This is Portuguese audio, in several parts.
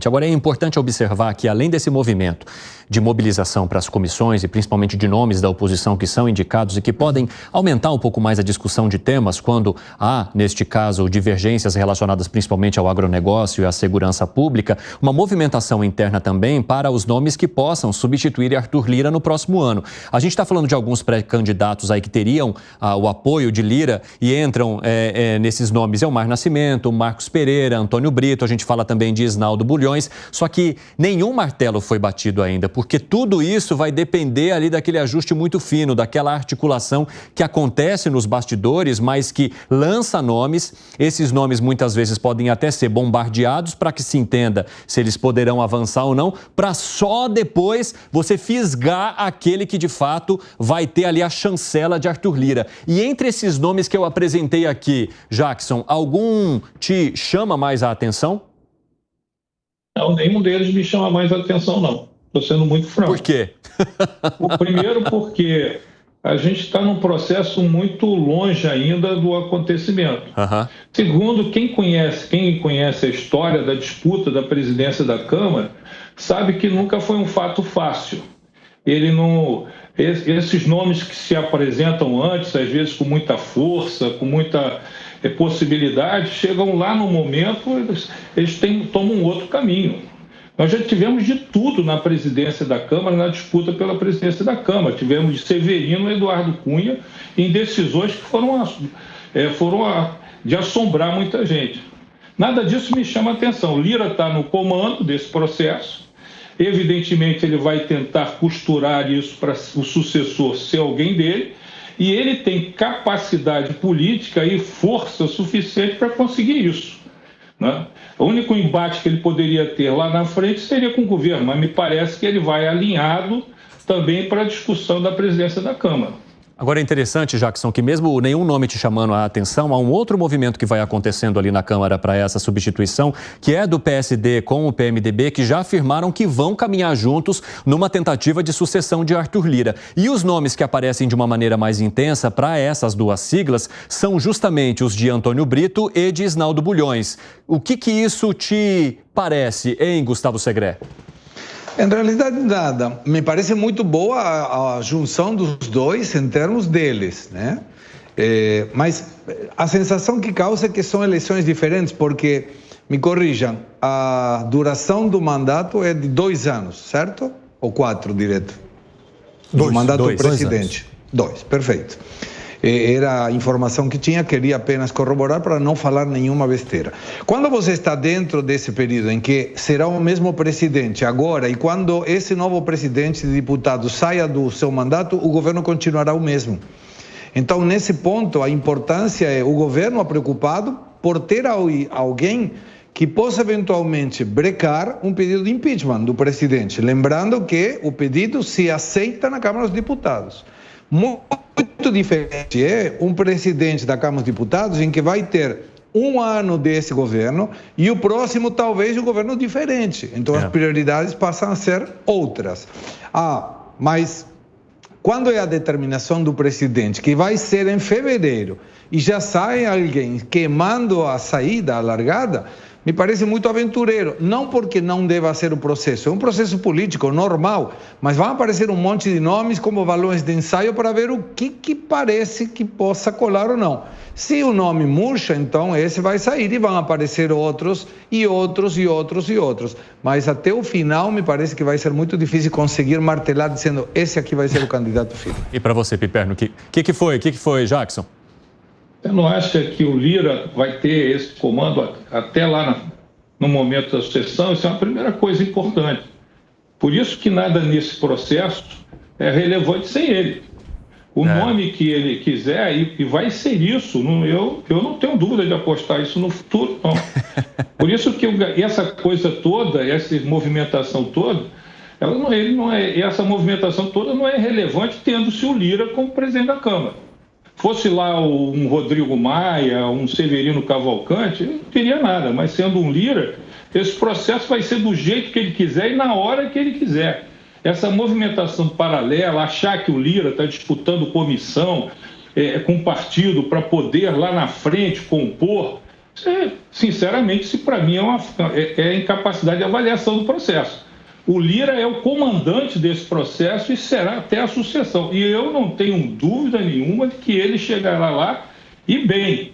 Agora, é importante observar que, além desse movimento de mobilização para as comissões e principalmente de nomes da oposição que são indicados e que podem aumentar um pouco mais a discussão de temas quando há, neste caso, divergências relacionadas principalmente ao agronegócio e à segurança pública, uma movimentação interna também para os nomes que possam substituir Arthur Lira no próximo ano. A gente está falando de alguns pré-candidatos aí que teriam o apoio de Lira e entram nesses nomes Elmar Nascimento, Marcos Pereira, Antônio Brito, a gente fala também de Isnaldo Bulhões, só que nenhum martelo foi batido ainda, porque tudo isso vai depender ali daquele ajuste muito fino, daquela articulação que acontece nos bastidores, mas que lança nomes. Esses nomes muitas vezes podem até ser bombardeados para que se entenda se eles poderão avançar ou não, para só depois você fisgar aquele que de fato vai ter ali a chancela de Arthur Lira. E entre esses nomes que eu apresentei aqui, Jackson, algum te chama mais a atenção? Não, nenhum deles me chama mais a atenção, não. Estou sendo muito franco. Por quê? Primeiro porque a gente está num processo muito longe ainda do acontecimento. Segundo, quem conhece a história da disputa da presidência da Câmara sabe que nunca foi um fato fácil. Esses nomes que se apresentam antes, às vezes com muita força, com muita possibilidade, chegam lá no momento, eles tomam um outro caminho. Nós já tivemos de tudo na presidência da Câmara, na disputa pela presidência da Câmara. Tivemos de Severino e Eduardo Cunha em decisões que foram de assombrar muita gente. Nada disso me chama a atenção. Lira está no comando desse processo. Evidentemente, ele vai tentar costurar isso para o sucessor ser alguém dele. E ele tem capacidade política e força suficiente para conseguir isso, né? O único embate que ele poderia ter lá na frente seria com o governo, mas me parece que ele vai alinhado também para a discussão da presidência da Câmara. Agora é interessante, Jackson, que mesmo nenhum nome te chamando a atenção, há um outro movimento que vai acontecendo ali na Câmara para essa substituição, que é do PSD com o PMDB, que já afirmaram que vão caminhar juntos numa tentativa de sucessão de Arthur Lira. E os nomes que aparecem de uma maneira mais intensa para essas duas siglas são justamente os de Antônio Brito e de Isnaldo Bulhões. O que isso te parece, hein, Gustavo Segré? Em realidade, nada. Me parece muito boa a junção dos dois em termos deles, né? Mas a sensação que causa é que são eleições diferentes, porque, me corrijam, a duração do mandato é de 2 anos, certo? Ou 4, direto? Do mandato do presidente. 2, perfeito. Era a informação que tinha, queria apenas corroborar para não falar nenhuma besteira. Quando você está dentro desse período em que será o mesmo presidente agora e quando esse novo presidente de deputado saia do seu mandato, o governo continuará o mesmo. Então, nesse ponto, a importância é o governo preocupado por ter alguém que possa eventualmente brecar um pedido de impeachment do presidente. Lembrando que o pedido se aceita na Câmara dos Deputados. Muito diferente é um presidente da Câmara dos Deputados em que vai ter 1 ano desse governo e o próximo talvez um governo diferente. Então as prioridades passam a ser outras. Mas quando é a determinação do presidente, que vai ser em fevereiro, e já sai alguém queimando a saída, a largada, me parece muito aventureiro. Não porque não deva ser o processo, é um processo político normal, mas vão aparecer um monte de nomes como balões de ensaio para ver o que parece que possa colar ou não. Se o nome murcha, então esse vai sair e vão aparecer outros e outros e outros e outros. Mas até o final me parece que vai ser muito difícil conseguir martelar dizendo esse aqui vai ser o candidato final. E para você, Piperno, o que foi, Jackson? Você não acha que o Lira vai ter esse comando até lá no momento da sucessão? Isso é uma primeira coisa importante. Por isso que nada nesse processo é relevante sem ele. O nome que ele quiser, e vai ser isso, eu não tenho dúvida de apostar isso no futuro, não. Por isso que essa coisa toda, essa movimentação toda, essa movimentação toda não é relevante tendo-se o Lira como presidente da Câmara. Fosse lá um Rodrigo Maia, um Severino Cavalcante, não teria nada, mas sendo um Lira, esse processo vai ser do jeito que ele quiser e na hora que ele quiser. Essa movimentação paralela, achar que o Lira está disputando comissão com o partido para poder lá na frente compor, Sinceramente, isso para mim é incapacidade de avaliação do processo. O Lira é o comandante desse processo e será até a sucessão. E eu não tenho dúvida nenhuma de que ele chegará lá e bem,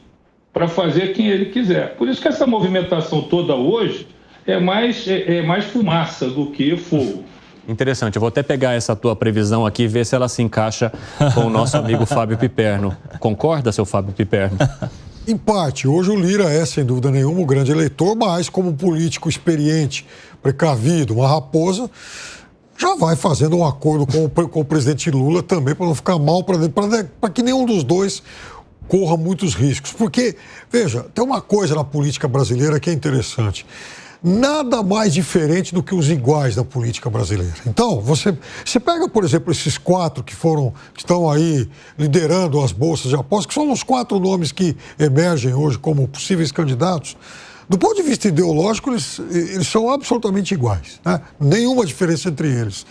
para fazer quem ele quiser. Por isso que essa movimentação toda hoje é mais fumaça do que fogo. Interessante, eu vou até pegar essa tua previsão aqui e ver se ela se encaixa com o nosso amigo Fábio Piperno. Concorda, seu Fábio Piperno? Em parte, hoje o Lira é, sem dúvida nenhuma, o grande eleitor, mas como político experiente, precavido, uma raposa, já vai fazendo um acordo com o presidente Lula também, para não ficar mal, para que nenhum dos dois corra muitos riscos. Porque, veja, tem uma coisa na política brasileira que é interessante. Nada mais diferente do que os iguais da política brasileira. Então, você pega, por exemplo, esses 4 que estão aí liderando as bolsas de apostas, que são os 4 nomes que emergem hoje como possíveis candidatos. Do ponto de vista ideológico, eles são absolutamente iguais, né? Nenhuma diferença entre eles.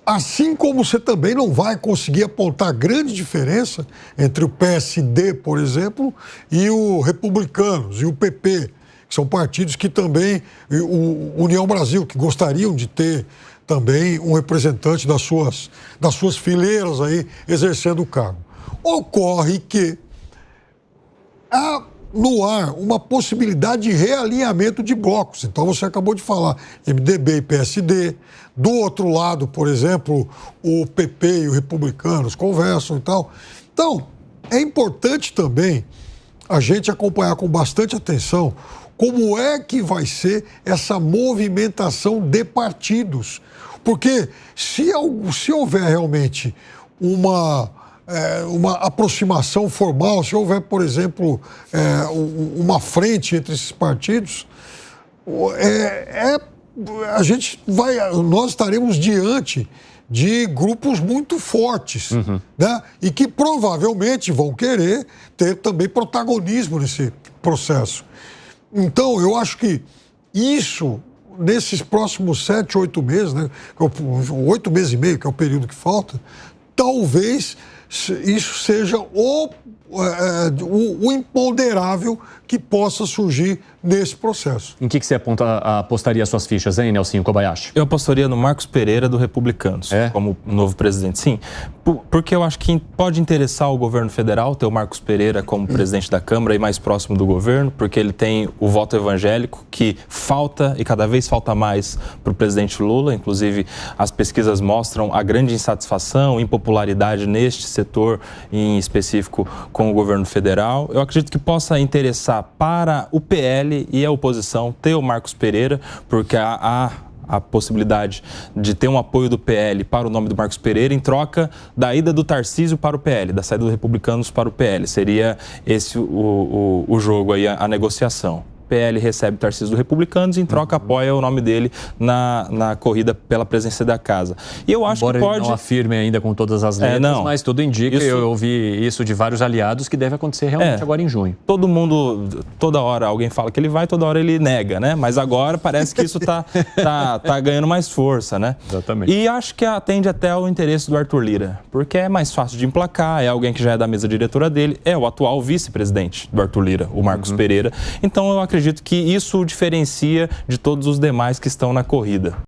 Assim como você também não vai conseguir apontar grande diferença entre o PSD, por exemplo, e o Republicanos e o PP, que são partidos que também, o União Brasil, que gostariam de ter também um representante das suas fileiras aí exercendo o cargo. Ocorre que há no ar uma possibilidade de realinhamento de blocos. Então você acabou de falar MDB e PSD. Do outro lado, por exemplo, o PP e o Republicanos conversam e tal. Então, é importante também a gente acompanhar com bastante atenção como é que vai ser essa movimentação de partidos. Porque se houver realmente uma aproximação formal, se houver, por exemplo, uma frente entre esses partidos, nós estaremos diante de grupos muito fortes, né? E que provavelmente vão querer ter também protagonismo nesse processo. Então, eu acho que isso, nesses próximos 7, 8 meses, né, 8 meses e meio, que é o período que falta, talvez isso seja o imponderável que possa surgir nesse processo. Em que você apostaria suas fichas, hein, Nelsinho Kobayashi? Eu apostaria no Marcos Pereira, do Republicanos, como novo presidente. Sim, porque eu acho que pode interessar o governo federal ter o Marcos Pereira como presidente da Câmara e mais próximo do governo, porque ele tem o voto evangélico que falta e cada vez falta mais para o presidente Lula. Inclusive, as pesquisas mostram a grande insatisfação, impopularidade neste setor em específico com o governo federal. Eu acredito que possa interessar para o PL e a oposição ter o Marcos Pereira, porque há a possibilidade de ter um apoio do PL para o nome do Marcos Pereira em troca da ida do Tarcísio para o PL, da saída dos Republicanos para o PL. Seria esse o jogo aí, a negociação. PL recebe Tarcísio do Republicanos e em troca apoia o nome dele na corrida pela presidência da casa. E eu acho Embora que pode... ele não afirme ainda com todas as letras, mas tudo indica, eu ouvi isso de vários aliados, que deve acontecer realmente agora em junho. Todo mundo, toda hora alguém fala que ele vai, toda hora ele nega, né? Mas agora parece que isso tá ganhando mais força, né? Exatamente. E acho que atende até ao interesse do Arthur Lira, porque é mais fácil de emplacar, é alguém que já é da mesa diretora dele, é o atual vice-presidente do Arthur Lira, o Marcos Pereira. Então eu acredito que isso o diferencia de todos os demais que estão na corrida.